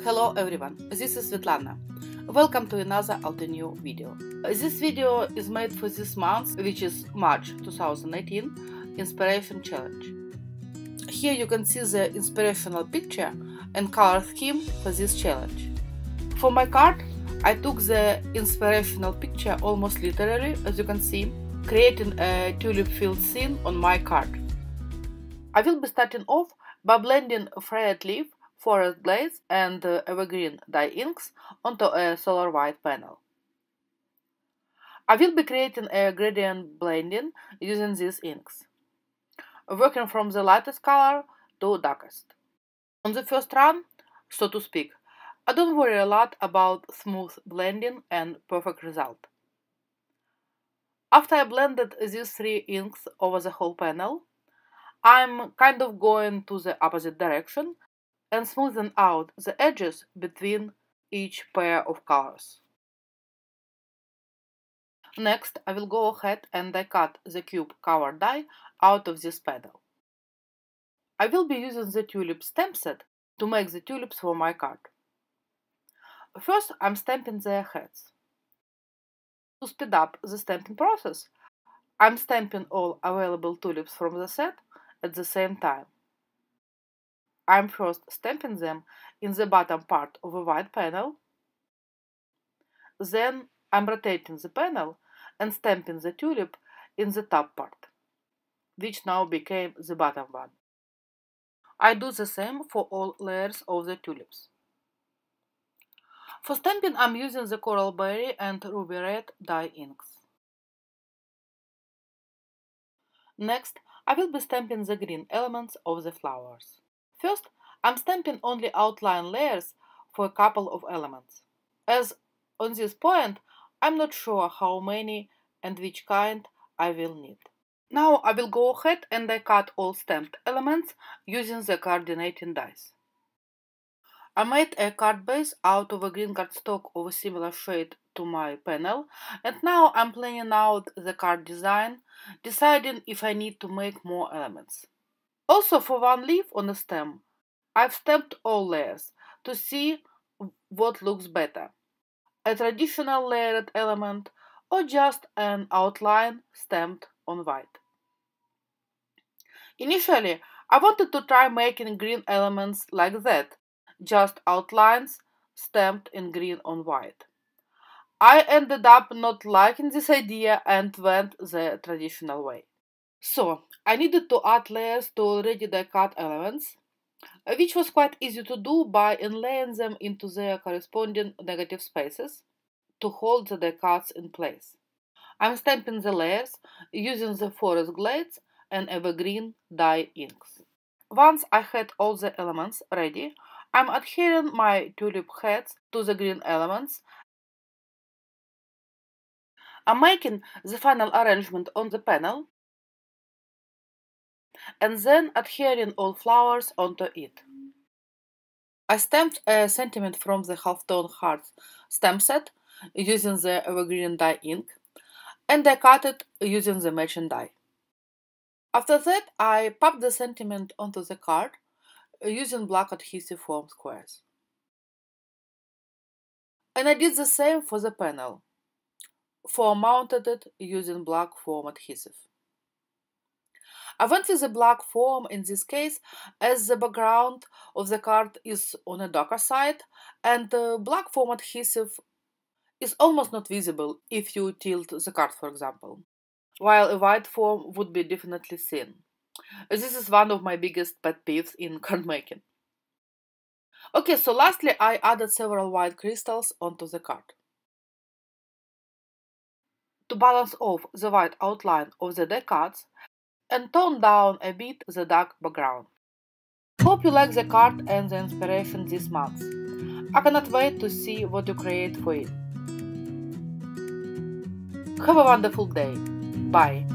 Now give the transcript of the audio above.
Hello everyone, this is Svetlana. Welcome to another Altenew video. This video is made for this month, which is March 2018 Inspiration Challenge. Here you can see the inspirational picture and color scheme for this challenge. For my card, I took the inspirational picture almost literally, as you can see, creating a tulip field scene on my card. I will be starting off by blending Frayed Leaf, Forest Glaze and Evergreen Dye Inks onto a solar white panel. I will be creating a gradient blending using these inks, working from the lightest color to darkest. On the first run, so to speak, I don't worry a lot about smooth blending and perfect result. After I blended these three inks over the whole panel, I'm kind of going to the opposite direction and smoothing out the edges between each pair of colors. Next, I will go ahead and die cut the cube cover die out of this panel. I will be using the Tulip Stamp Set to make the tulips for my card. First, I'm stamping their heads. To speed up the stamping process, I'm stamping all available tulips from the set at the same time. I'm first stamping them in the bottom part of a white panel, then I'm rotating the panel and stamping the tulip in the top part, which now became the bottom one. I do the same for all layers of the tulips. For stamping, I'm using the Coral Berry and Ruby Red dye inks. Next, I will be stamping the green elements of the flowers. First, I'm stamping only outline layers for a couple of elements, as on this point I'm not sure how many and which kind I will need. Now I will go ahead and die cut all stamped elements using the coordinating dies. I made a card base out of a green cardstock of a similar shade to my panel, and now I'm planning out the card design, deciding if I need to make more elements. Also, for one leaf on the stem, I've stamped all layers to see what looks better, a traditional layered element or just an outline stamped on white. Initially, I wanted to try making green elements like that, just outlines stamped in green on white. I ended up not liking this idea and went the traditional way. So, I needed to add layers to already die cut elements, which was quite easy to do by inlaying them into their corresponding negative spaces to hold the die cuts in place. I'm stamping the layers using the Forest Glaze and Evergreen Dye Inks. Once I had all the elements ready, I'm adhering my tulip heads to the green elements. I'm making the final arrangement on the panel and then adhering all flowers onto it. I stamped a sentiment from the Halftone Hearts Stamp Set using the Evergreen Dye ink, and I cut it using the matching die. After that, I popped the sentiment onto the card using black adhesive foam squares. And I did the same for the panel, mounted it using black foam adhesive. I went with the black foam in this case as the background of the card is on a darker side and the black foam adhesive is almost not visible if you tilt the card, for example, while a white foam would be definitely seen. This is one of my biggest pet peeves in card making. Okay, so lastly I added several white crystals onto the card to balance off the white outline of the die cuts and tone down a bit the dark background. Hope you like the card and the inspiration this month. I cannot wait to see what you create for it. Have a wonderful day. Bye.